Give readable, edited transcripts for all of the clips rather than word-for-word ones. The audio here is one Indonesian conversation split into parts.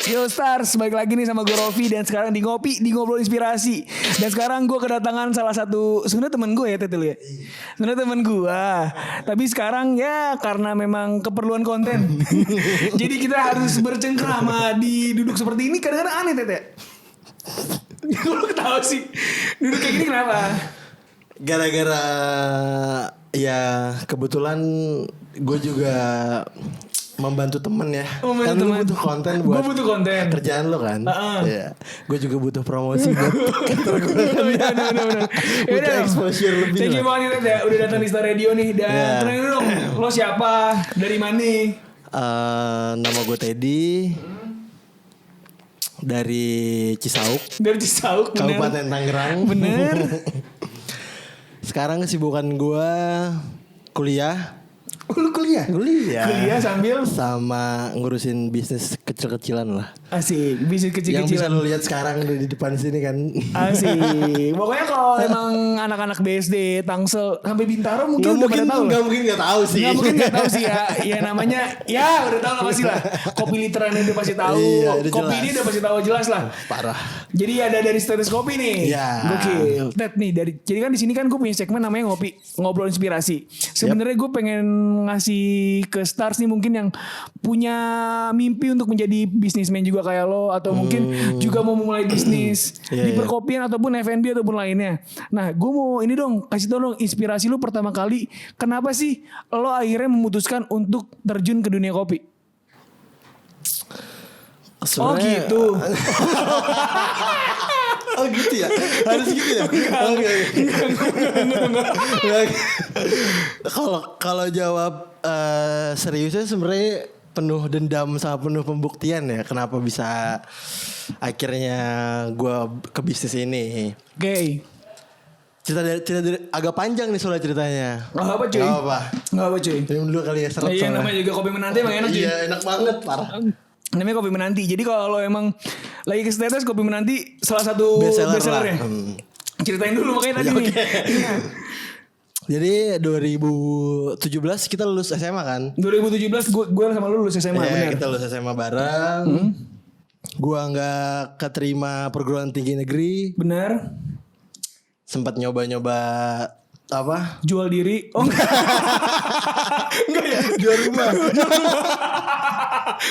Yo Stars, balik lagi nih sama gue Rofi. Dan sekarang di Ngopi, di Ngobrol Inspirasi. Dan sekarang gue kedatangan salah satu, sebenarnya teman gue ya Tetel ya. Sebenarnya teman gue. Tapi sekarang ya karena memang keperluan konten. Jadi kita harus bercengkrama di duduk seperti ini. Kadang-kadang aneh Tete. Gue ketawa sih. Duduk kayak gini kenapa? Gara-gara ya kebetulan gue juga membantu temen ya. Kan lu butuh konten buat gue butuh konten kerjaan lo kan. Iya. Gue juga butuh promosi buat kantor gue. Bener. Butuh exposure lebih. Thank you banget ya udah datang di Star Radio nih. Dan kenalin dulu dong, lo siapa? Dari mana? Nama gue Teddy. Dari Cisauk. Dari Cisauk, bener. Kabupaten Tangerang. Bener. Sekarang kesibukan gue kuliah. Lu kuliah? Kuliah sambil sama ngurusin bisnis kecil-kecilan lah. Asik, bisnis kecil-kecilan. Yang bisa lo lihat sekarang di depan sini kan. Asik. Pokoknya kalau emang anak-anak BSD, Tangsel sampai Bintaro mungkin udah pada tahu. Gak mungkin gak tahu sih. Gak mungkin gak tahu sih ya. Ya namanya ya udah tahu lah pasti lah. Kopi literan udah pasti tahu. Iya, Kopi jelas. ini udah pasti tahu jelas lah. Parah. Jadi ada dari Status Kopi nih. Iya. Gokil. Ted nih dari jadi kan di sini kan gue punya segmen namanya ngobrol inspirasi. Sebenarnya gue pengen ngasih ke Stars nih mungkin yang punya mimpi untuk menjadi bisnismen juga kayak lo atau mungkin juga mau mulai bisnis di perkopian ataupun F&B ataupun lainnya. Nah, gue mau ini dong kasih tau dong inspirasi lo pertama kali kenapa sih lo akhirnya memutuskan untuk terjun ke dunia kopi? Oh gitu. Oh gitu ya. Harus gitu ya. Kalau jawab seriusnya sebenarnya penuh dendam sama penuh pembuktian ya. Kenapa bisa akhirnya gue ke bisnis ini? Oke. Cerita dari agak panjang nih soal ceritanya. Gak apa cuy. Gak apa cuy. Minum dulu kali ya seret. Iya namanya juga kopi menanti emang enak cuy. Iya enak banget parah. Namanya Kopi Menanti. Jadi kalau emang lagi ke status Kopi Menanti salah satu bestseller ya. Ceritain dulu makanya tadi nih. Iya. Jadi 2017 kita lulus SMA kan? 2017 gue sama lu lulus SMA benar. Kita lulus SMA bareng. Gua nggak keterima perguruan tinggi negeri. Benar. Sempat nyoba-nyoba apa? Jual diri. Oh enggak. Enggak ya? Jual rumah.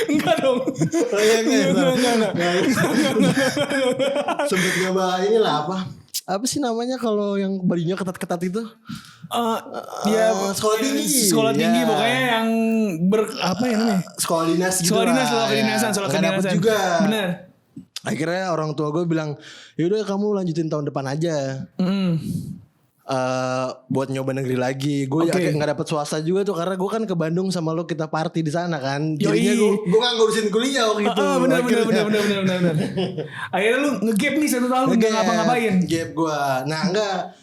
Enggak dong. Enggak. Sempat nyoba inilah apa? Apa sih namanya kalau yang bajunya ketat-ketat itu? Ya sekolah tinggi. Sekolah tinggi pokoknya yang apa ya namanya? Sekolah dinas gitu. Sekolah dinas, sekolah kedinasan. Juga. Bener. Akhirnya orang tua gue bilang, yaudah kamu lanjutin tahun depan aja. Buat nyoba negeri lagi. Gue nggak dapet swasta juga tuh karena gue kan ke Bandung sama lo kita party di sana kan. Jadinya gue nggak ngurusin kuliah waktu itu. Bener. Akhirnya lu nge-gap nih 1 tahun nggak ngapa-ngapain. Gap gue. Nah enggak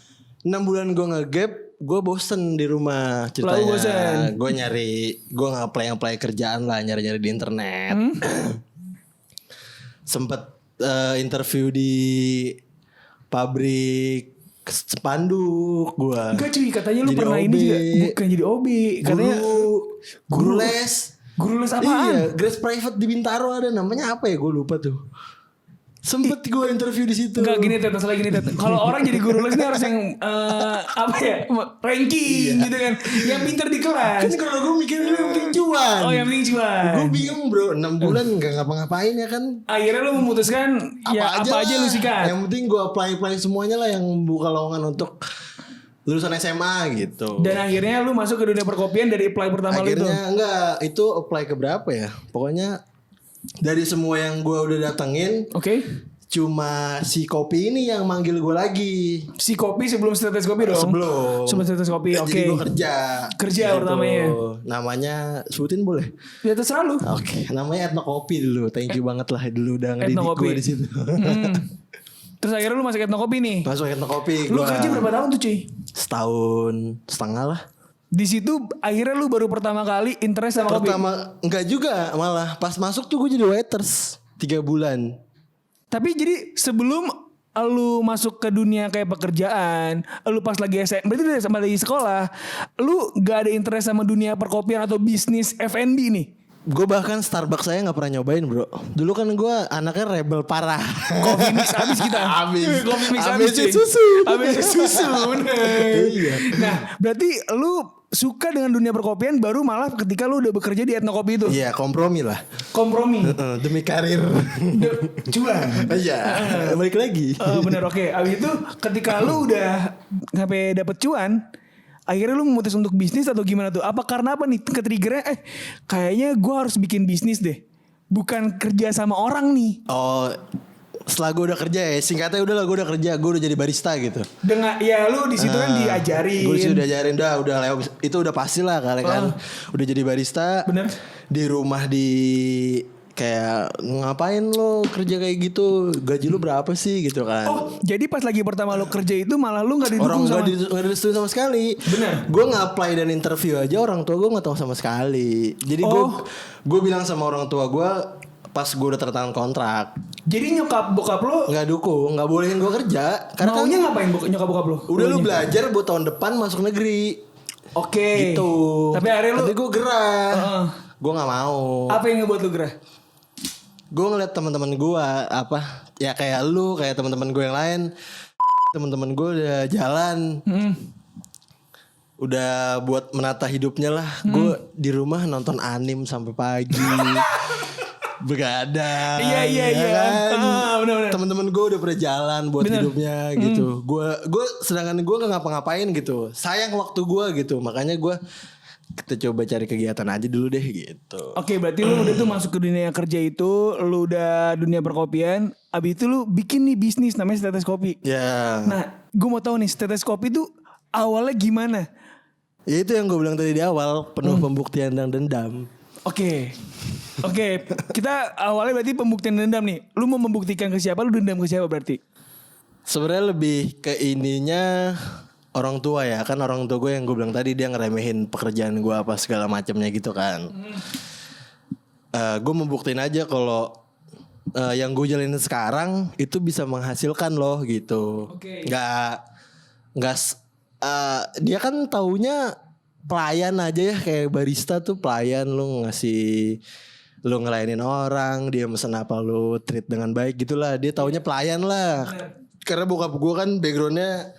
6 bulan gue nge-gap. Gue bosen di rumah ceritanya. Bosen. Gue gue nge-apply kerjaan lah nyari-nyari di internet. Sempet interview di pabrik spanduk gua. Enggak cuy, katanya lu jadi pernah OB. ini juga bukan jadi OB, katanya guru les. Guru les apaan? Iya, les private di Bintaro ada namanya apa ya? Gue lupa tuh. Sempet gue interview di situ. Enggak gini Tet, masalah gini Tet. Kalau orang jadi guru les ini harus yang apa ya? Ranking gitu kan. Yang pintar di kelas. Kan kalau gue mikirnya yang penting cuan. Oh, yang penting cuan. Gue bingung bro, 6 bulan gak ngapa-ngapain ya kan. Akhirnya lu memutuskan apa aja lu sikat. Yang penting gue apply semuanya lah yang buka lowongan untuk lulusan SMA gitu. Dan akhirnya lu masuk ke dunia perkopian dari apply pertama lu itu. Akhirnya enggak, itu apply ke berapa ya? Pokoknya dari semua yang gue udah datengin, cuma si kopi ini yang manggil gue lagi. Si kopi sebelum status kopi dong? Sebelum status kopi, Jadi gue kerja pertamanya. Namanya sebutin boleh? Ya terserah lu. Namanya Etno Kopi dulu. Thank you banget lah dulu udah ngedidik gue di situ. Terus akhirnya lu masuk Etno Kopi nih. Masuk Etno Kopi. Lu kerja berapa tahun tuh cuy? 1,5 tahun lah. Di situ akhirnya lu baru pertama kali interest sama kopi. Enggak juga, malah pas masuk tuh gue jadi waiters 3 bulan. Tapi jadi sebelum lu masuk ke dunia kayak pekerjaan, lu pas lagi SMA, berarti udah sama lagi sekolah, lu gak ada interest sama dunia perkopian atau bisnis F&B nih? Gue bahkan Starbucks saya nggak pernah nyobain bro. Dulu kan gue anaknya rebel parah. Coffee mix abis kita. Coffee mix abis cuy. susu. Abis susu. Bener. Iya. Nah berarti lu suka dengan dunia perkopian baru malah ketika lu udah bekerja di Etnokopi itu. Iya kompromi lah. Kompromi. Demi karir. Cuan. Iya. Balik lagi. Bener oke. Abis itu ketika lu udah sampai dapet cuan, akhirnya lu memutus untuk bisnis atau gimana tuh? Apa karena apa nih ke-triggernya kayaknya gue harus bikin bisnis deh. Bukan kerja sama orang nih. Oh, setelah gue udah kerja ya, singkatnya udah lah gue udah kerja, gue udah jadi barista gitu. Dengan ya lu di situ kan diajarin. Gue udah diajarin udah lewat itu udah pasti lah kalian kan. Udah jadi barista. Bener. Di rumah di kayak ngapain lo kerja kayak gitu, gaji lu berapa sih gitu kan. Oh jadi pas lagi pertama lu kerja itu malah lu gak didukung Orang sama. gak direstuin sama sekali. Bener. Gue nge-apply dan interview aja orang tua gue gak tahu sama sekali. Jadi gue bilang sama orang tua gue pas gue udah tanda tangan kontrak. Jadi nyokap bokap lu Nggak dukung, nggak bolehin gue kerja. Karena maunya kan ngapain nyokap bokap lu? udah lu belajar buat tahun depan masuk negeri. Oke. Gitu. Tapi akhirnya lu Tapi gue gerah. Gue nggak mau. apa yang ngebuat lu gerah? Gue ngeliat teman-teman gue apa ya kayak lu, kayak teman-teman gue yang lain. Teman-teman gue udah jalan. Udah buat menata hidupnya lah. Gue di rumah nonton anim sampai pagi. Begadang. Iya. Kan? Bener. Teman-teman gue udah pernah jalan buat hidupnya gitu. Gue sedangkan gue nggak ngapa-ngapain gitu. Sayang waktu gue gitu. Makanya kita coba cari kegiatan aja dulu deh gitu. Oke, berarti lu udah tuh masuk ke dunia kerja itu, lu udah dunia perkopian, abis itu lu bikin nih bisnis namanya Stetes Kopi. Ya. Nah, gue mau tahu nih Stetes Kopi itu awalnya gimana? Ya itu yang gue bilang tadi di awal, penuh pembuktian dan dendam. Oke, kita awalnya berarti pembuktian dendam nih. Lu mau membuktikan ke siapa, lu dendam ke siapa berarti? Sebenarnya lebih ke ininya orang tua ya, kan orang tua gue yang gue bilang tadi dia ngeremehin pekerjaan gue apa segala macamnya gitu kan. Gue membuktiin aja kalau yang gue jalanin sekarang itu bisa menghasilkan loh gitu. Oke. Dia kan taunya pelayan aja ya, kayak barista tuh pelayan, lu ngelayanin orang, dia mesen apa lu treat dengan baik gitulah. Dia taunya pelayan lah. Karena bokap gue kan backgroundnya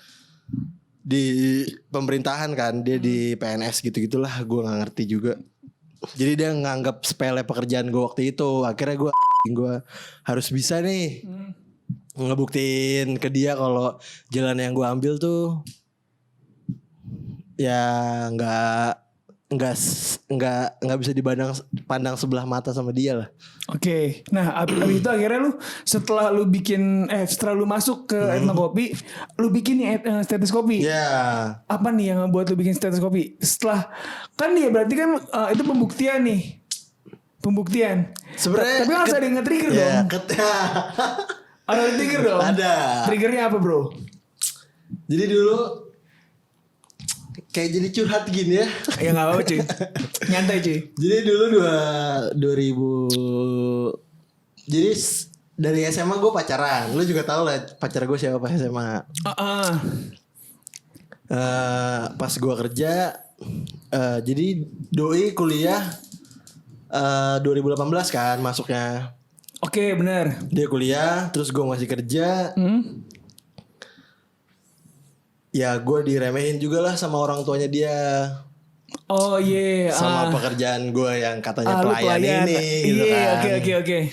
di pemerintahan kan, dia di PNS gitu-gitulah, gue nggak ngerti juga. Jadi dia nganggap sepele pekerjaan gue waktu itu. Akhirnya gue harus bisa nih ngebuktiin ke dia kalau jalan yang gue ambil tuh ya nggak bisa dipandang sebelah mata sama dia lah. Oke. Nah, abis itu akhirnya lu setelah lu masuk ke Etnokopi, lu bikin nih Stetes Kopi. Ya. Apa nih yang buat lu bikin Stetes Kopi? Setelah kan dia berarti kan itu pembuktian nih. Pembuktian. Sebenarnya tapi harus ada yang nge-trigger dong. Ada yang trigger dong. Ada. Triggernya apa, bro? Jadi dulu kayak jadi curhat gini ya. Ya nggak apa-apa cuy. Nyantai cuy. Jadi dulu 2000. Jadi dari SMA gue pacaran. Lu juga tahu lah pacar gue siapa pas SMA. Pas gue kerja. Jadi doi kuliah 2018 kan masuknya. Oke, benar. Dia kuliah, terus gue masih kerja. Ya gue diremehin juga lah sama orang tuanya dia. Oh iya. Sama pekerjaan gue yang katanya pelayan ini gitu kan. Oke.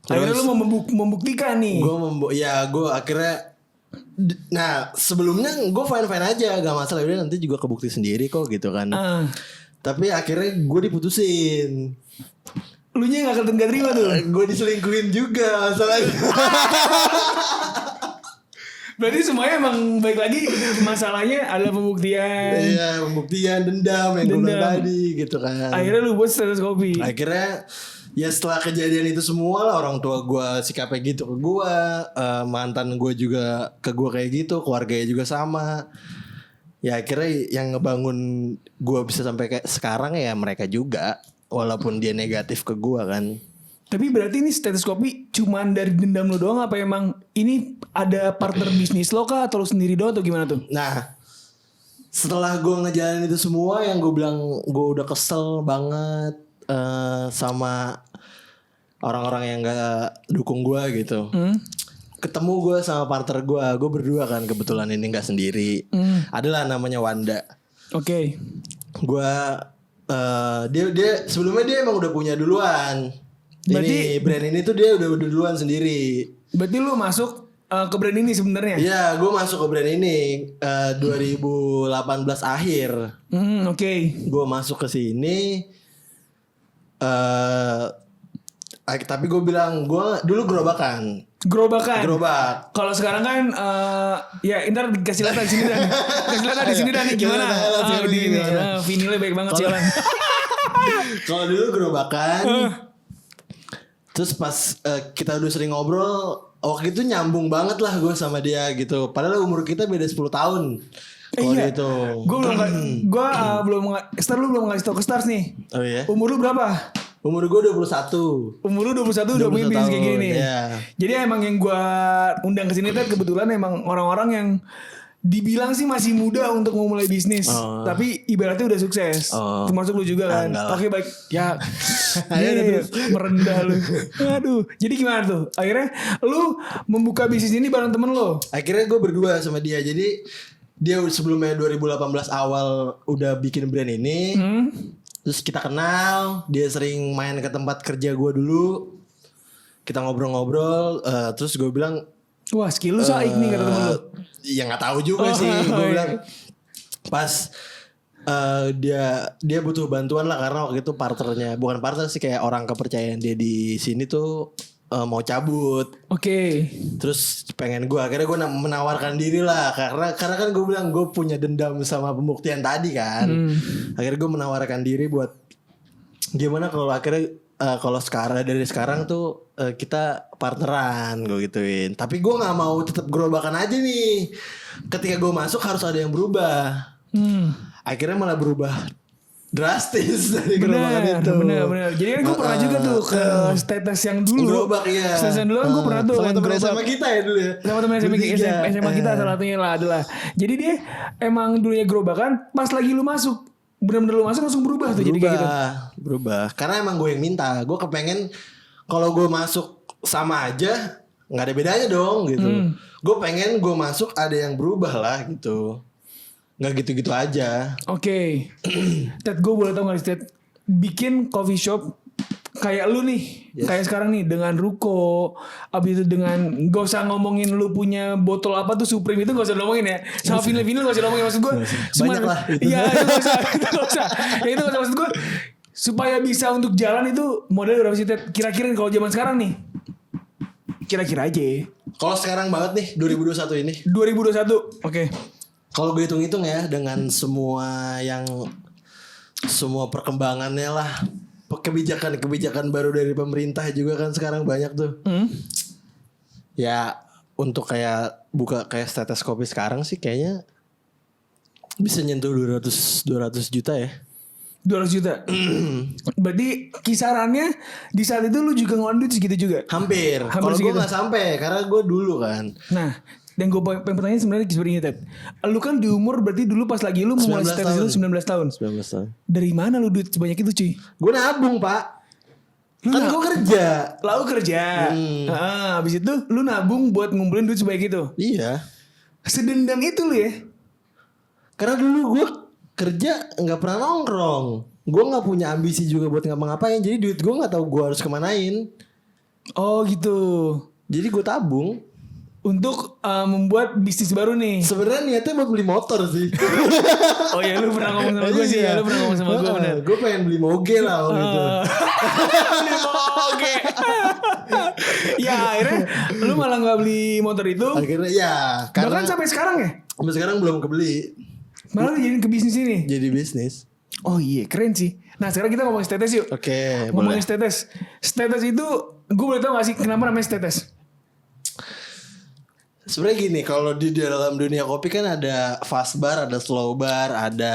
Akhirnya lu mau membuktikan nih. Gue akhirnya. Nah sebelumnya gue fine aja, gak masalah. Udah nanti juga kebukti sendiri kok gitu kan. Tapi akhirnya gue diputusin. Lu nya gak terima tuh. Gue diselingkuhin juga masalahnya. Berarti semuanya emang baik lagi masalahnya adalah pembuktian. Iya, pembuktian dendam yang gue bilang tadi gitu kan. Akhirnya lu buat Stetes Kopi. Akhirnya ya setelah kejadian itu semua lah, orang tua gue sikapnya gitu ke gue, mantan gue juga ke gue kayak gitu, keluarganya juga sama. Ya akhirnya yang ngebangun gue bisa sampai kayak sekarang ya mereka juga, walaupun dia negatif ke gue kan. Tapi berarti ini Stetes Kopi cuman dari dendam lu doang, apa emang ini ada partner bisnis lo kah atau lu sendiri doang atau gimana tuh? Nah setelah gue ngejalanin itu semua yang gue bilang gue udah kesel banget, sama orang-orang yang gak dukung gue gitu. Ketemu gue sama partner gue berdua kan kebetulan ini nggak sendiri. Adalah namanya Wanda. Oke. Gue dia sebelumnya dia emang udah punya duluan. Berarti- Ini brand ini tuh dia udah duluan sendiri. Berarti lu masuk ke brand ini sebenarnya? Iya, gue masuk ke brand ini 2018 akhir. Oke. Gue masuk ke sini. Tapi gue bilang gue dulu gerobakan. Gerobak. Kalau sekarang kan ya ntar dikasih lihat di sini dan kasih lihat di sini dan gimana? Di ini. Vinilnya baik banget sih Lan. Kalau dulu gerobakan. Terus pas kita udah sering ngobrol, waktu itu nyambung banget lah gue sama dia gitu. Padahal umur kita beda 10 tahun. Kalau Iya. itu. Gue belum Star lu belum ngasih tau ke Stars nih. Oh iya. Umur lu berapa? Umur gue 21. Umur lu 21 udah punya bisnis kayak gini nih. Iya. Jadi emang yang gue undang ke sini tuh kebetulan emang orang-orang yang dibilang sih masih muda untuk memulai bisnis, tapi ibaratnya udah sukses. Termasuk lu juga kan. Enggak lah. Oke baik. Ya. Ayo, Merendah lu. Aduh. Jadi gimana tuh? Akhirnya lu membuka bisnis ini bareng temen lu. Akhirnya gue berdua sama dia. Jadi dia sebelumnya 2018 awal udah bikin brand ini. Terus kita kenal. Dia sering main ke tempat kerja gue dulu. Kita ngobrol-ngobrol. Terus gue bilang, Wah skill lu saik nih kata temen lu. ya nggak tahu juga sih. Gue bilang pas dia butuh bantuan lah karena waktu itu partnernya, bukan partner sih, kayak orang kepercayaan dia di sini tuh mau cabut. Oke. Terus pengen gue, akhirnya gue menawarkan diri lah karena kan gue bilang gue punya dendam sama pembuktian tadi kan. Akhirnya gue menawarkan diri buat gimana kalau akhirnya kalau dari sekarang tuh kita partneran, gue gituin. Tapi gue nggak mau tetap gerobakan aja nih. Ketika gue masuk harus ada yang berubah. Akhirnya malah berubah drastis dari gerobakan itu. Bener. Jadi kan gue pernah juga tuh ke status yang dulu. Gerobak iya. Status yang dulu kan gue pernah tuh. Sama kan temen gerobak. SMA kita ya dulu ya. Sama temen SMA kita salah satunya lah adalah. Jadi dia emang dulunya gerobakan, pas lagi lu masuk, bener-bener lu masuk langsung berubah tuh jadi kayak gitu. Berubah. Karena emang gue yang minta. Gue kepengen kalau gue masuk sama aja nggak ada bedanya dong gitu. Gue pengen gue masuk ada yang berubah lah gitu. Nggak gitu-gitu aja. Oke. Ted, gue boleh tau gak sih Ted, bikin coffee shop kayak lu nih, kayak sekarang nih dengan ruko, abis itu dengan gak usah ngomongin lu punya botol apa tuh Supreme itu gak usah ngomongin ya, sama vinil gak usah ngomongin, maksud gue Banyak lah. Iya itu gak usah, ya itu gak usah, maksud gue supaya bisa untuk jalan itu modal berapa sih Ted? Kira-kira kalau zaman sekarang nih, kira-kira aja. Kalau sekarang banget nih 2021 ini. 2021, oke. Kalau gue hitung-hitung ya dengan semua perkembangannya lah, kebijakan baru dari pemerintah juga kan sekarang banyak tuh. Ya untuk kayak buka kayak stetoskopi sekarang sih kayaknya bisa nyentuh 200 juta ya. 200 juta. Berarti kisarannya di saat itu lu juga ngeluarin duit segitu juga? Hampir. Kalau gue segitu. nggak sampai karena gue dulu kan. Nah, dan gue pengen pertanyaan sebenarnya seperti ini Ted. Lu kan di umur berarti dulu pas lagi lu mulai 19 status itu 19 tahun. 19 tahun. Dari mana lu duit sebanyak itu cuy? Gue nabung pak. Lu Kan gue kerja. Lalu kerja. Habis itu lu nabung buat ngumpulin duit sebanyak itu. Iya. Sedendam itu lu ya? Karena dulu gue kerja nggak pernah nongkrong. Gue nggak punya ambisi juga buat ngapa-ngapain. Jadi duit gue nggak tahu gue harus kemanain. Oh gitu. Jadi gue tabung. Untuk membuat bisnis baru nih. Sebenarnya niatnya buat beli motor sih. Oh ya lu pernah ngomong sama gue sih ya. Lu pernah ngomong sama gue bener. Gue pengen beli moge lah waktu itu. Beli moge. Ya akhirnya lu malah gak beli motor itu. Akhirnya ya. Bahkan sampai sekarang ya. Sampai sekarang belum kebeli. Malah dijadiin ke bisnis ini. Jadi bisnis. Oh iya keren sih. Nah sekarang kita ngomongin status yuk. Oke. Ngomongin Boleh. status. Status itu gue boleh tau gak sih kenapa namanya status? Sebenarnya gini, kalau di dalam dunia kopi kan ada fast bar, ada slow bar, ada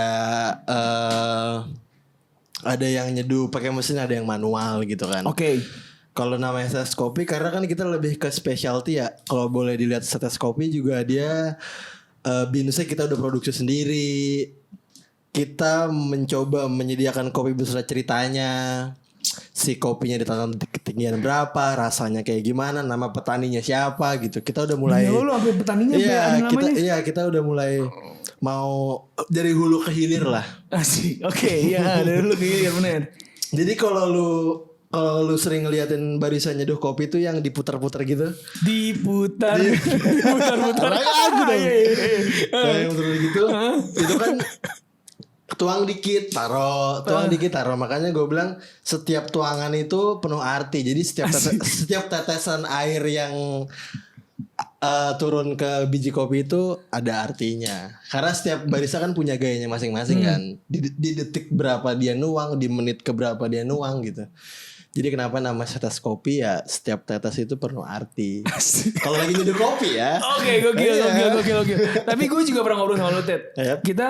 yang nyeduh pakai mesin, ada yang manual gitu kan. Oke. Kalau namanya tetes kopi karena kan kita lebih ke specialty ya. Kalau boleh dilihat tetes kopi juga dia binusnya kita udah produksi sendiri. Kita mencoba menyediakan kopi beserta ceritanya. si kopinya ditanam di ketinggian berapa, rasanya kayak gimana, nama petaninya siapa gitu. Kita udah mulai. Ya, lu sampai petaninya sampai ada namanya. Kita udah mulai mau dari hulu ke hilir lah. Asik. Oke, ya dari lu kayak bener. Jadi kalau lu sering ngeliatin barisan nyeduh kopi tuh yang diputar-putar gitu. Diputar. Lagu dong. Iya. Kayak yang putar gitu. Itu kan tuang dikit taruh. Makanya gue bilang setiap tuangan itu penuh arti. Jadi setiap tetesan air yang turun ke biji kopi itu ada artinya. Karena setiap barista kan punya gayanya masing-masing kan. Di detik berapa dia nuang, di menit keberapa dia nuang gitu. Jadi kenapa nama tetes kopi ya, setiap tetes itu penuh arti. Kalau lagi nyeduh kopi ya. Oke, gokil. Tapi gue juga pernah ngobrol sama lu, Ted. Kita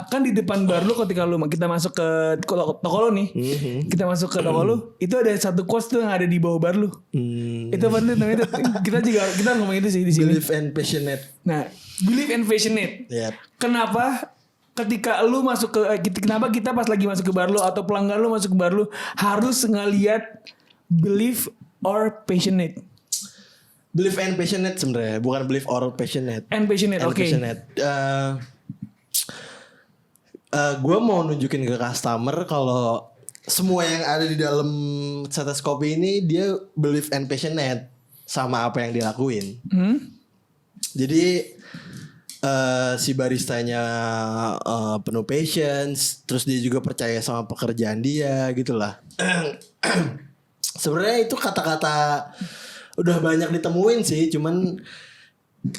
kan di depan bar lu ketika kita masuk ke toko lu nih. Kita masuk ke toko lu, itu ada satu quotes tuh yang ada di bawah bar lu. Itu apa tuh namanya? Kita ngomong itu sih di sini. Believe and passionate. Nah, believe and passionate. Kenapa ketika lu masuk ke kenapa kita pas lagi masuk ke bar lu atau pelanggan lu masuk ke bar lu harus ngelihat believe or passionate? Believe and passionate sebenarnya, bukan believe or passionate. And passionate, oke. Gue mau nunjukin ke customer kalau semua yang ada di dalam tetes kopi ini dia believe and passionate sama apa yang dilakuin. Jadi si baristanya penuh patience, terus dia juga percaya sama pekerjaan dia gitulah. Sebenarnya itu kata-kata udah banyak ditemuin sih, cuman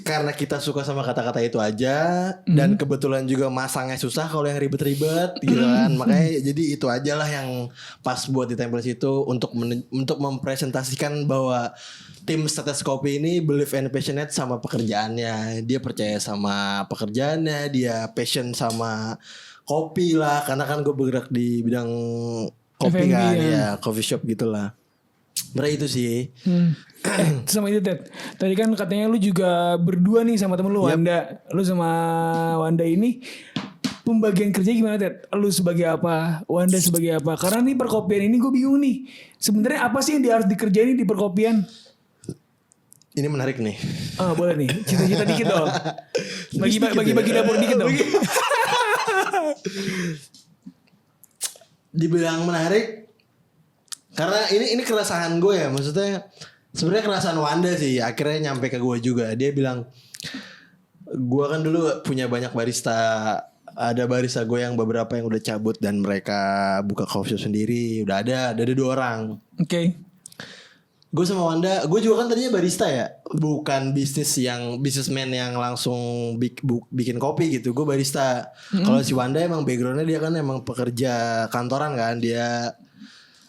karena kita suka sama kata-kata itu aja dan kebetulan juga masangnya susah kalau yang ribet-ribet gitu kan. Makanya jadi itu aja lah yang pas buat ditempel situ untuk mempresentasikan bahwa tim tetes kopi ini believe and passionate sama pekerjaannya. Dia percaya sama pekerjaannya, dia passion sama kopi lah. Karena kan gue bergerak di bidang kopi F&B kan, ya. ya coffee shop gitulah. Mereka itu sih. Sama itu Ted. Tadi kan katanya lu juga berdua nih sama temen lu Wanda. Lu sama Wanda ini pembagian kerja gimana Ted? Lu sebagai apa? Wanda sebagai apa? Karena nih perkopian ini gue bingung nih. Sebenarnya apa sih yang harus dikerjain di perkopian? Ini menarik nih. Boleh nih. Cita-cita dikit dong. Bagi dapur dikit dong. Dibilang menarik karena ini keresahan gue ya, maksudnya sebenarnya keresahan Wanda sih akhirnya nyampe ke gue juga. Dia bilang gue kan dulu punya banyak barista, ada barista gue yang beberapa yang udah cabut dan mereka buka coffee shop sendiri, udah ada 2 orang. Oke. Gue sama Wanda, gue juga kan tadinya barista ya, bukan businessman yang langsung bikin kopi gitu. Gue barista. Kalau si Wanda emang backgroundnya dia kan emang pekerja kantoran kan, dia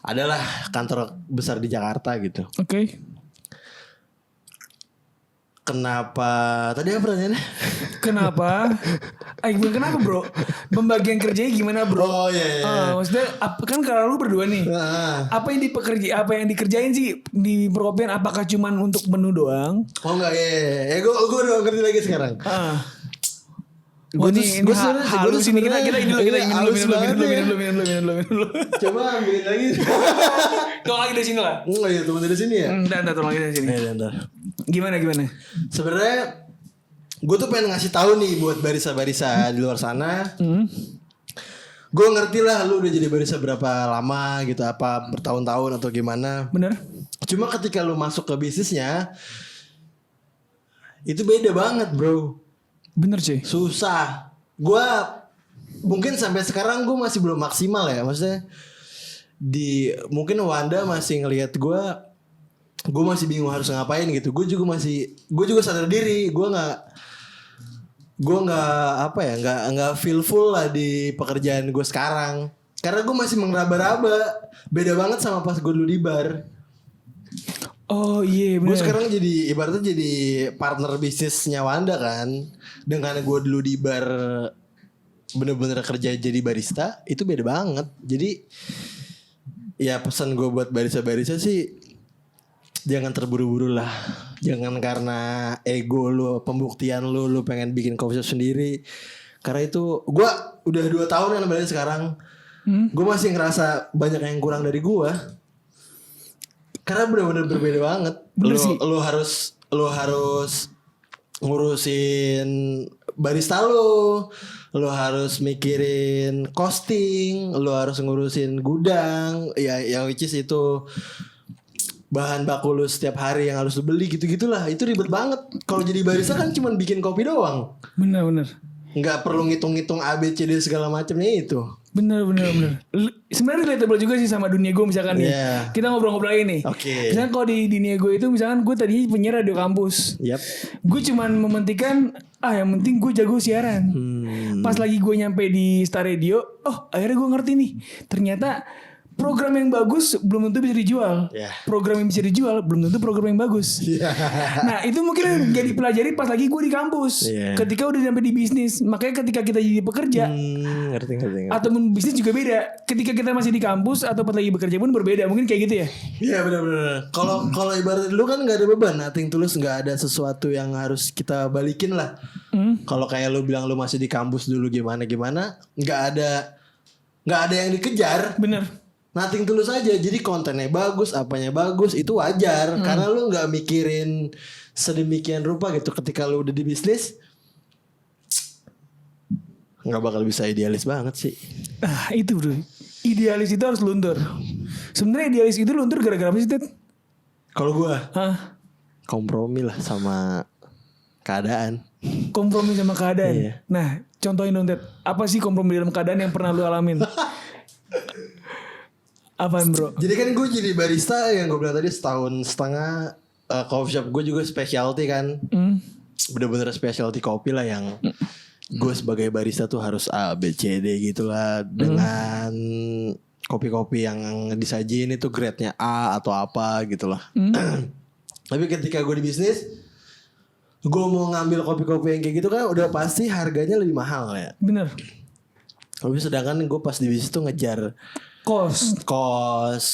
adalah kantor besar di Jakarta gitu. Oke. Kenapa? Tadi apa pertanyaannya? Kenapa? Kenapa bro? Pembagian kerjanya gimana bro? Oh iya. Maksudnya kan kalau lu berdua nih, apa yang dikerjain sih di perkopian? Apakah cuman untuk menu doang? Oh enggak ya. Gue udah ngerti lagi sekarang. Gue halus ini kita minum dulu. Coba ambilin lagi. Tolong lagi dari sini lah. Enggak ya, tunggu dari sini ya. Entar tolong lagi dari sini. Gimana? Sebenarnya gue tuh pengen ngasih tahu nih buat barista-barista di luar sana. Gue ngerti lah lu udah jadi barista berapa lama gitu, apa bertahun-tahun atau gimana. Bener. Cuma ketika lu masuk ke bisnisnya itu beda banget bro. Bener sih. Susah. Gue mungkin sampai sekarang gue masih belum maksimal ya. Maksudnya mungkin Wanda masih ngelihat gue masih bingung harus ngapain gitu. Gue juga sadar diri. Gue nggak feel full lah di pekerjaan gue sekarang. Karena gue masih mengeraba-raba. Beda banget sama pas gue dulu di bar. Oh iya bener. Gue sekarang jadi ibaratnya jadi partner bisnisnya Wanda kan. Dengan gue dulu di bar bener-bener kerja jadi barista, itu beda banget. Jadi ya pesan gue buat barista-barista sih, jangan terburu-buru lah. Jangan karena ego lu, pembuktian lu pengen bikin coffee shop sendiri. Karena itu gue udah 2 tahun yang barista sekarang. gue masih ngerasa banyak yang kurang dari gue. Karena benar-benar berbeda banget. Bener sih. Lu harus ngurusin barista lu harus mikirin costing, lu harus ngurusin gudang, ya yang which is itu bahan baku lu setiap hari yang harus lu beli gitu-gitulah. Itu ribet banget. Kalau jadi barista kan cuma bikin kopi doang. Bener. Nggak perlu ngitung-ngitung A B C D segala macamnya itu. Bener. Sebenarnya relatable juga sih sama dunia gue misalkan nih. Yeah. Kita ngobrol-ngobrol lagi nih. Oke. Misalkan kalau di dunia gue itu misalkan gue tadi penyiar radio kampus. Yap. Gue cuman mementingkan yang penting gue jago siaran. Pas lagi gue nyampe di Star Radio, akhirnya gue ngerti nih. Ternyata program yang bagus belum tentu bisa dijual. Yeah. Program yang bisa dijual belum tentu program yang bagus. Yeah. Nah itu mungkin jadi pelajari pas lagi gue di kampus. Yeah. Ketika udah sampai di bisnis. Makanya ketika kita jadi pekerja Ngerti. ataupun bisnis juga beda. Ketika kita masih di kampus atau pas lagi bekerja pun berbeda. Mungkin kayak gitu ya. Iya benar-benar. Kalau ibarat dulu kan nggak ada beban, nothing tulus, nggak ada sesuatu yang harus kita balikin lah. Kalau kayak lu bilang lu masih di kampus dulu gimana, nggak ada yang dikejar. Bener. Nothing tulus aja. Jadi kontennya bagus, apanya bagus, itu wajar. Karena lu nggak mikirin sedemikian rupa gitu. Ketika lu udah di bisnis, nggak bakal bisa idealis banget sih. Nah itu bro. Idealis itu harus luntur. Sebenarnya idealis itu luntur gara-gara apa sih Ted? Kalau gua Hah? kompromi lah sama keadaan. Kompromi sama keadaan. Iya. Nah contohin dong Ted. Apa sih kompromi dalam keadaan yang pernah lu alamin? Apaan bro? Jadi kan gue jadi barista yang gue bilang tadi 1,5 tahun. Coffee shop gue juga specialty kan. Bener-bener specialty kopi lah yang gue sebagai barista tuh harus A, B, C, D gitu lah. Dengan kopi-kopi yang disajiin itu grade-nya A atau apa gitu lah. Tapi ketika gue di bisnis, gue mau ngambil kopi-kopi yang kayak gitu kan udah pasti harganya lebih mahal ya. Bener. Tapi sedangkan gue pas di bisnis tuh ngejar kos,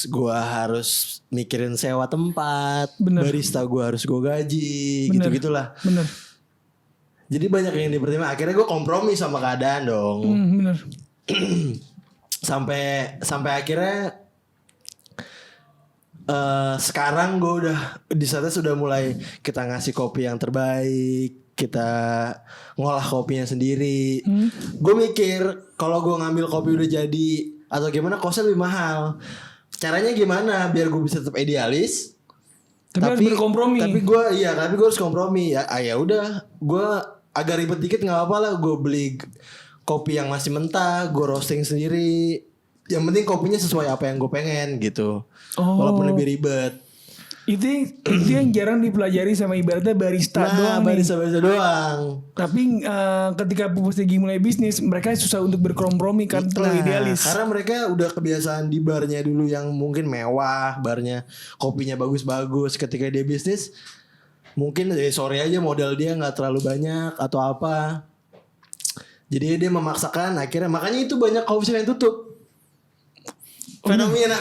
gue harus mikirin sewa tempat, Bener. barista gue harus gue gaji, Bener. gitu-gitulah. Bener. Jadi banyak yang dipertimbangkan. Akhirnya gue kompromi sama keadaan dong. Bener. sampai akhirnya sekarang gue udah di saatnya sudah mulai kita ngasih kopi yang terbaik. Kita ngolah kopinya sendiri. Gue mikir kalau gue ngambil kopi udah jadi atau gimana kosnya lebih mahal. Caranya gimana biar gue bisa tetap idealis? Tapi harus berkompromi. Tapi gue harus kompromi ya. Ya udah, gue agak ribet dikit nggak apa-apa lah. Gue beli kopi yang masih mentah, gue roasting sendiri. Yang penting kopinya sesuai apa yang gue pengen gitu. Walaupun lebih ribet. Itu yang jarang dipelajari sama ibaratnya barista doang nih. Barista doang. Tapi ketika pas lagi mulai bisnis, mereka susah untuk berkompromi kan terlalu idealis. Karena mereka udah kebiasaan di barnya dulu yang mungkin mewah, barnya kopinya bagus-bagus. Ketika dia bisnis, mungkin sorry aja modal dia nggak terlalu banyak atau apa. Jadi dia memaksakan akhirnya, makanya itu banyak coffee shop yang tutup. Fenomena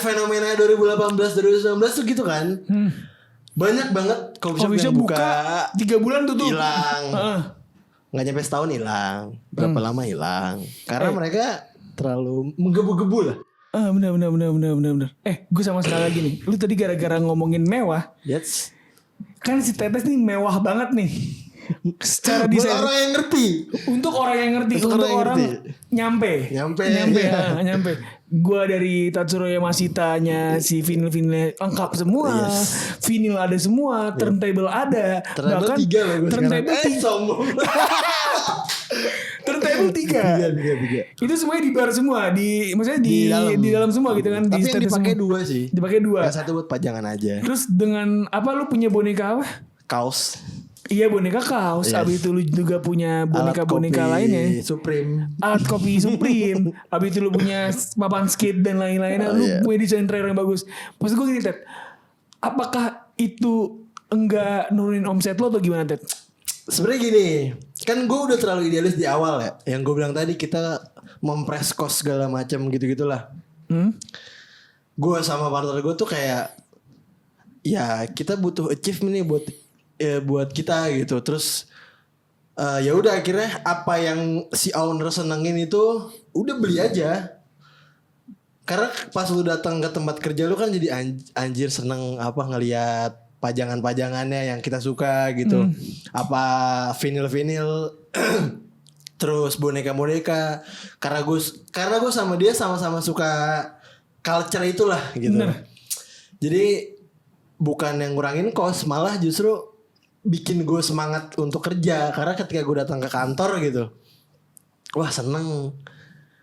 2018 2019 tuh gitu kan. Banyak banget coffee shop yang buka 3 bulan tutup. Hilang. Nggak nyampe setahun hilang. Berapa lama hilang? Karena mereka terlalu menggebu-gebu lah. Benar. Gue sama sekali lagi nih. Lu tadi gara-gara ngomongin mewah. Yes. Kan si Tetes nih mewah banget nih. Secara Buat desain. orang yang ngerti. Untuk orang yang ngerti. Untuk orang nyampe. Gue dari Tatsuro Yamashita-nya si vinil lengkap semua. Vinil ada semua, turntable ada. Turntable 3 lah gue turntable sekarang. Sombong. Turntable 3. Itu semuanya di bar semua, maksudnya di dalam semua gitu kan. Tapi yang dipakai semua. 2 sih. Dipakai 2. Yang satu buat pajangan aja. Terus dengan apa lu punya boneka apa? Kaos. Iya boneka kaos. Abis itu lu juga punya boneka-boneka lainnya. Supreme. Alat kopi Supreme. Abis itu lu punya papan skate dan lain-lainnya. Lu punya desain trailer yang bagus. Maksud gue gini Ted. Apakah itu enggak nurunin omset lo atau gimana Ted? Sebenarnya gini. Kan gue udah terlalu idealis di awal ya. Yang gue bilang tadi kita mempres cost segala macam gitu-gitulah. Gue sama partner gue tuh kayak, ya kita butuh achievement nih buat kita gitu. Terus ya udah akhirnya apa yang si owner senengin itu udah beli aja. Karena pas lu datang ke tempat kerja lu kan jadi anjir seneng apa ngelihat pajangan-pajangannya yang kita suka gitu. Apa vinil-vinil terus boneka-boneka. Karena gue sama dia sama-sama suka culture itulah gitu. Bener. Jadi bukan yang ngurangin kos, malah justru bikin gue semangat untuk kerja. Karena ketika gue datang ke kantor gitu, wah seneng,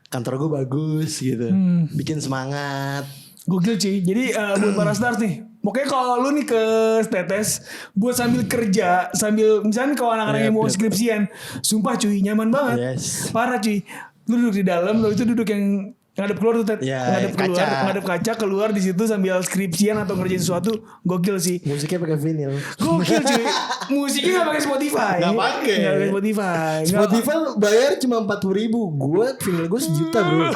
kantor gue bagus gitu, bikin semangat. Gokil cuy. Jadi buat para stars nih, pokoknya kalau lu nih ke Tetes buat sambil kerja, sambil misalnya kalau anak-anak yang mau skripsian, sumpah cuy nyaman banget. Yes. Parah cuy. Lu duduk di dalam, lu itu duduk yang ngadep keluar tuh Tet. Ya, Ngadep keluar, kaca. ngadep kaca keluar di situ sambil skripsian atau ngerjain sesuatu, gokil sih. Musiknya pakai vinil. Gokil cuy. Musiknya gak pakai Spotify. Nggak pakai. Gak pakai Spotify. Spotify bayar cuma 40.000. Gue vinil gue 1 juta bro.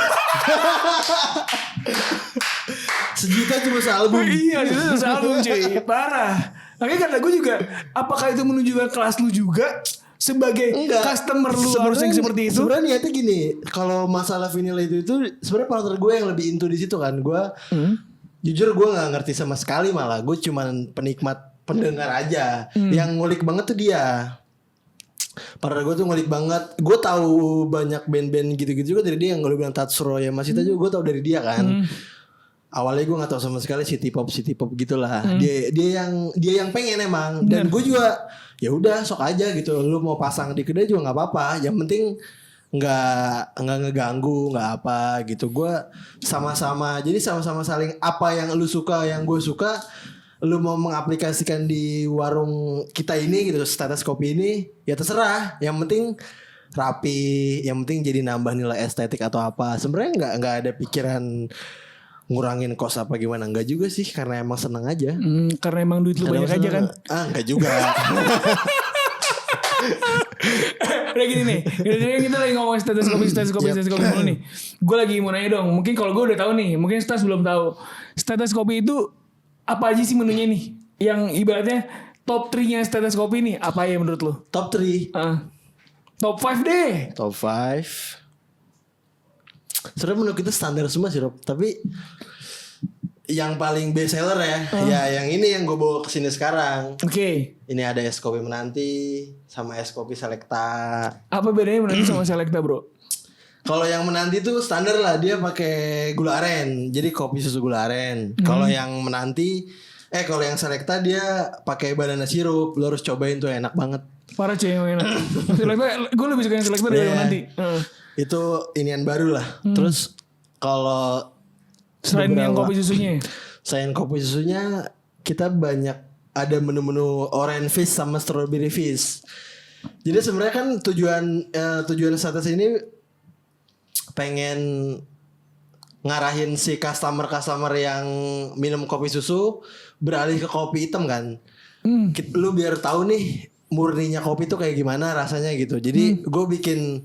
1 juta cuma sealbum. Iya itu selalu cuy. Parah. Makanya kata gue juga, apakah itu menunjukkan kelas lu juga sebagai customer lu harus yang seperti itu? Sebenarnya niatnya gini, kalau masalah vinil itu sebenarnya partner gue yang lebih into di situ kan. Gue jujur gue nggak ngerti sama sekali, malah gue cuman penikmat pendengar aja. Yang ngulik banget tuh dia. Partner gue tuh ngulik banget. Gue tahu banyak band-band gitu-gitu juga dari dia. Yang gue bilang Tatsuro ya Masita juga gue tahu dari dia kan. Awalnya gue nggak tahu sama sekali city pop gitulah. Dia yang pengen emang. Dan gue juga ya udah sok aja gitu. Lu mau pasang di kedai juga nggak apa-apa. Yang penting nggak ngeganggu, nggak apa gitu. Gue sama-sama. Jadi sama-sama saling apa yang lu suka, yang gue suka. Lu mau mengaplikasikan di warung kita ini gitu, status kopi ini, ya terserah. Yang penting rapi, yang penting jadi nambah nilai estetik atau apa. Sebenarnya nggak ada pikiran ngurangin kos apa gimana, enggak juga sih, karena emang seneng aja. Karena emang duit lu banyak aja kan. Enggak juga. Udah gini nih, kita lagi ngomongin status kopi dulu nih. Gue lagi mau nanya dong, mungkin kalau gue udah tahu nih, mungkin Stas belum tahu. Status kopi itu apa aja sih menunya nih? Yang ibaratnya top 3-nya status kopi nih, apa ya menurut lu? Top 3. Top 5 deh. Top 5. Sebenarnya menurut kita standar semua sih Rob. Tapi yang paling best seller ya yang ini yang gue bawa kesini sekarang. Oke. Ini ada es kopi Menanti sama es kopi Selecta. Apa bedanya Menanti sama Selecta bro? Kalau yang Menanti tuh standar lah, dia pakai gula aren. Jadi kopi susu gula aren. Kalau yang Menanti kalau yang Selecta dia pakai banana sirup. Lo harus cobain tuh, enak banget. Parah cuy yang enak. Selecta, gue lebih suka yang Selecta daripada Menanti. Itu inian baru lah. Terus kalau selain yang kopi susunya, selain kopi susunya, kita banyak ada menu-menu orange fish sama strawberry fish. Jadi sebenarnya kan tujuan status ini pengen ngarahin si customer yang minum kopi susu beralih ke kopi hitam kan. Lu biar tahu nih murninya kopi tuh kayak gimana rasanya gitu. Jadi gue bikin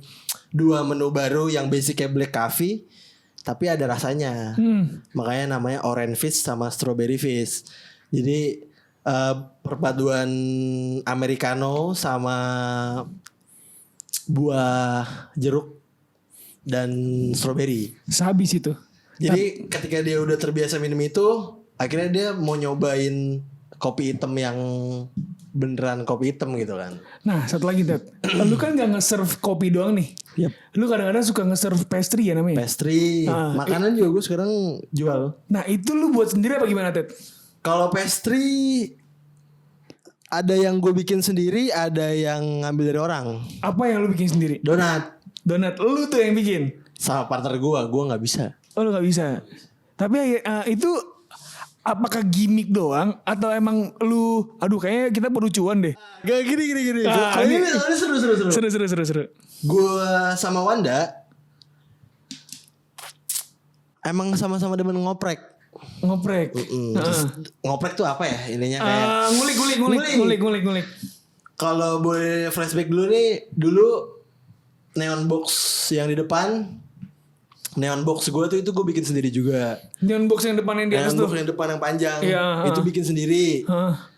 2 menu baru yang basicnya black coffee tapi ada rasanya. Makanya namanya orange fish sama strawberry fish. Jadi perpaduan americano sama buah jeruk dan strawberry. Sehabis itu. Jadi ketika dia udah terbiasa minum itu, akhirnya dia mau nyobain kopi hitam yang beneran kopi hitam gitu kan. Nah satu lagi Ted, lu kan gak nge-serve kopi doang nih. Lu kadang-kadang suka nge-serve pastry ya namanya. Pastry, makanan juga gue sekarang jual. Nah itu lu buat sendiri apa gimana Ted? Kalau pastry ada yang gue bikin sendiri, ada yang ngambil dari orang. Apa yang lu bikin sendiri? Donat. Lu tuh yang bikin? Sama partner gue gak bisa. Oh lu gak bisa. Tapi itu apakah gimmick doang atau emang lu kayaknya kita perlu cuan deh. Gak gini. Kalau ini seru. Gue sama Wanda emang sama-sama demen ngoprek. Terus ngoprek tuh apa ya ininya kayak ngulik. Kalau boleh flashback dulu nih, dulu neon box yang di depan, neon box gue tuh itu gue bikin sendiri juga. Neon box yang depan yang di atas tuh. Neon box yang depan yang panjang, ya, itu bikin sendiri.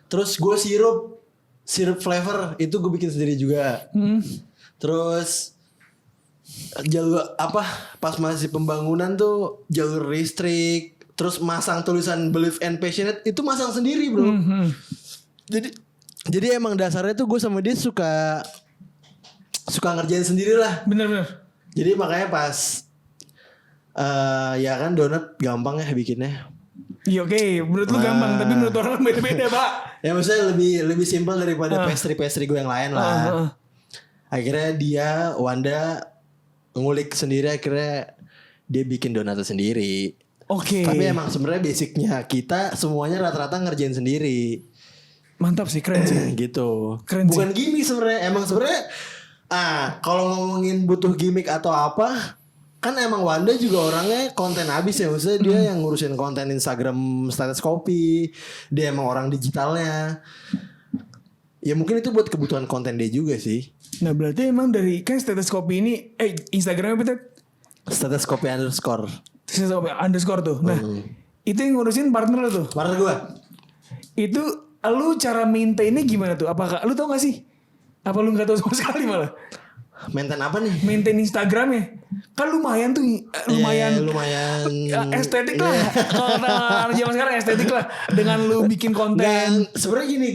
Terus gue sirup flavor itu gue bikin sendiri juga. Terus jalur apa pas masih pembangunan tuh jalur listrik, terus masang tulisan believe and passionate itu masang sendiri bro. Jadi emang dasarnya tuh gue sama dia suka ngerjain sendiri lah. Bener. Jadi makanya pas ya kan donat gampang ya bikinnya. Iya oke, menurut lu gampang, tapi menurut orang beda-beda pak. Ya maksudnya lebih simpel daripada pastry gue yang lain lah. Akhirnya dia Wanda ngulik sendiri, akhirnya dia bikin donatnya sendiri. Oke. Tapi emang sebenarnya basicnya kita semuanya rata-rata ngerjain sendiri. Mantap sih, keren sih. Gitu. Keren Bukan gimmick sebenarnya. Emang sebenarnya kalau ngomongin butuh gimmick atau apa, kan emang Wanda juga orangnya konten abis ya. Maksudnya dia yang ngurusin konten Instagram status kopi. Dia emang orang digitalnya. Ya mungkin itu buat kebutuhan konten dia juga sih. Nah berarti emang dari kan status kopi ini Instagramnya apa tuh? Status kopi underscore. Status kopi underscore tuh. Nah itu yang ngurusin partner lo tuh. Partner gue. Itu lu cara maintainnya gimana tuh? Apakah lu tau gak sih? Apa lu gak tahu sama sekali malah? Maintain apa nih? Maintain Instagramnya. Kan lumayan tuh. Lumayan estetik lah. Kalau anak zaman sekarang estetik lah. Dengan lu bikin konten. Dan sebenarnya gini,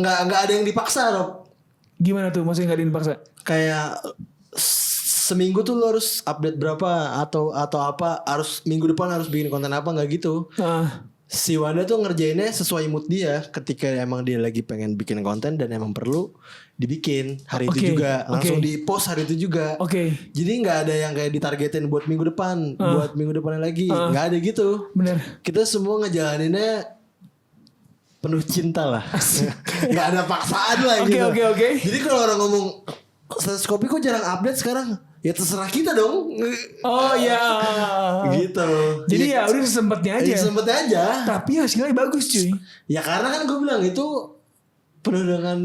nggak ada yang dipaksa Rob. Gimana tuh? Maksudnya gak ada yang dipaksa? Kayak seminggu tuh lu harus update berapa atau apa, harus minggu depan harus bikin konten apa, nggak gitu. Si Wanda tuh ngerjainnya sesuai mood dia. Ketika emang dia lagi pengen bikin konten dan emang perlu dibikin hari itu juga, langsung di post hari itu juga. Jadi nggak ada yang kayak ditargetin buat minggu depan, buat minggu depannya lagi, nggak ada gitu. Bener. Kita semua ngejalaninnya penuh cinta lah. Nggak ada paksaan lah gitu. Oke. Jadi kalau orang ngomong status kopi kok jarang update sekarang, ya terserah kita dong. Oh iya. Gitu. Jadi ya udah sempatnya aja. Sempatnya aja. Tapi hasilnya bagus cuy. Ya karena kan gue bilang itu penuh dengan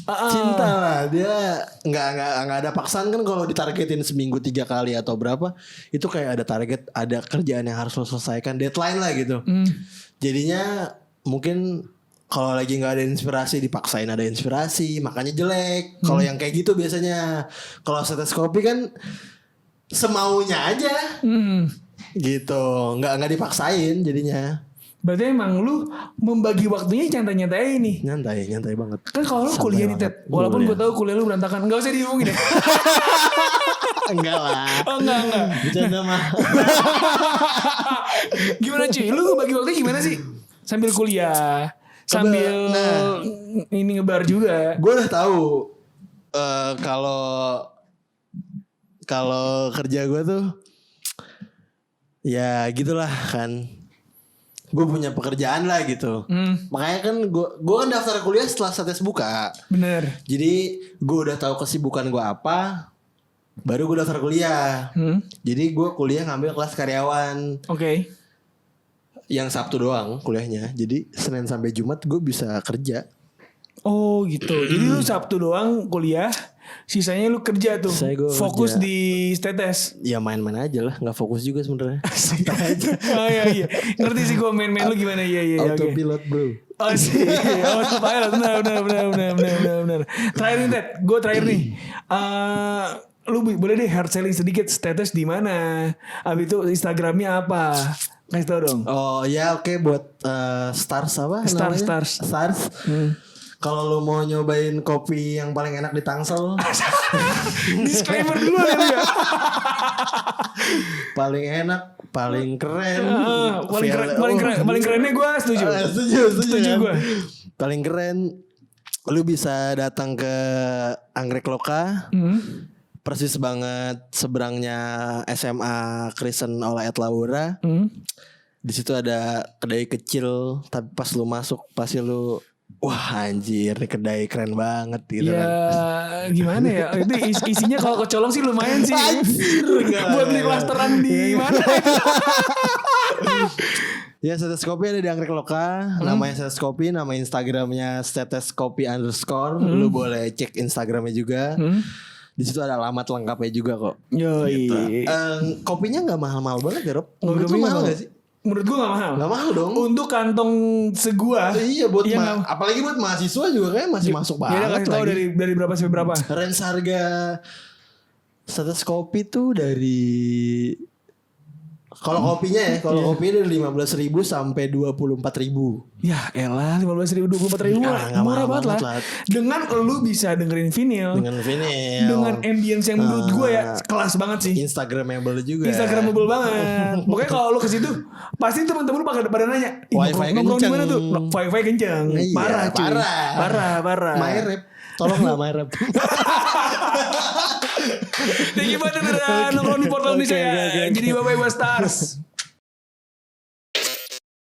cinta lah. Dia nggak ada paksaan kan. Kalau ditargetin seminggu 3 kali atau berapa, itu kayak ada target, ada kerjaan yang harus lo selesaikan, deadline lah gitu. Jadinya mungkin kalau lagi nggak ada inspirasi, dipaksain ada inspirasi, makanya jelek. Kalau yang kayak gitu biasanya. Kalau status kopi kan semaunya aja, gitu, nggak dipaksain jadinya. Berarti emang lu membagi waktunya nyantai-nyantai nih. Nyantai banget. Kan kalau lu kuliah nih Ted, walaupun gue tahu kuliah lu berantakan, nggak usah dihubungin deh. Enggak lah. Oh enggak. Bercanda mah. Gimana cuy? Lu bagi waktunya gimana sih? Sambil kuliah, sambil ini ngebar juga. Gue udah tahu kalau kerja gue tuh ya gitulah kan. Gue punya pekerjaan lah gitu. Makanya kan gue kan daftar kuliah setelah status buka. Bener. Jadi gue udah tahu kesibukan gue apa, baru gue daftar kuliah. Jadi gue kuliah ngambil kelas karyawan. Oke. Yang Sabtu doang kuliahnya. Jadi Senin sampai Jumat gue bisa kerja. Oh gitu. Jadi lu Sabtu doang kuliah, sisanya lu kerja tuh. Fokus kerja. di status. Ya main-main aja lah, nggak fokus juga sebenarnya. Oh iya. Ngerti sih gue main-main lu gimana. Iya. Autopilot bro. Oh sih. Autopilot. Benar. Terakhir nih Ted, gue terakhir nih. Lu boleh deh hard selling sedikit, status di mana? Abis itu Instagramnya apa? Kasih tau dong. Oh ya oke, buat Stars apa namanya? Stars. Kalau lu mau nyobain kopi yang paling enak di Tangsel. Disclaimer dulu ya. Paling enak, paling keren. Paling kerennya gue setuju. Setuju kan? gue. Paling keren, lu bisa datang ke Anggrek Loka. Persis banget seberangnya SMA Kristen Olayat Laura. Di situ ada kedai kecil, tapi pas lu masuk pasti lu wah anjir, nih kedai keren banget gitu ya, kan. Gimana ya? Itu isinya kalau kecolong sih lumayan sih. Anjir, buat beli klasteran di mana? Ya status kopi ada di Anggrek Loka. Namanya status kopi, nama Instagramnya status kopi underscore. Lu boleh cek Instagramnya juga. Di situ ada alamat lengkapnya juga kok. Yoi. Gitu. Kopinya nggak mahal-mahal banget ya Rob? Menurut lu mahal gak sih? Menurut gue gak mahal. Gak mahal dong. Untuk kantong segua. Iya buat apalagi buat mahasiswa juga kayak masih masuk banget. Ya kasih tau dari berapa sampai berapa? Range harga Setes kopi tuh dari kalau kopinya ya, kalau kopinya dari 15.000 sampai 24.000. Ya elah 15.000 24.000 nggak murah mahal banget banget lah. lah. Dengan lu bisa dengerin vinyl, Dengan vinyl, dengan ambience yang menurut gue ya kelas banget sih. Instagramable juga. Instagramable banget. Pokoknya kalau lu ke situ pasti teman-teman lu pada nanya, "Ih, Wi-Fi nongkrong di kenceng." mana tuh? Wi-Fi kenceng. Iya, Parah cuy. Parah. MyRap. Tolonglah MyRap. Thank you banget udah nongkrong di portal Indonesia ya. Oke. Jadi Bapak Ibu Stars.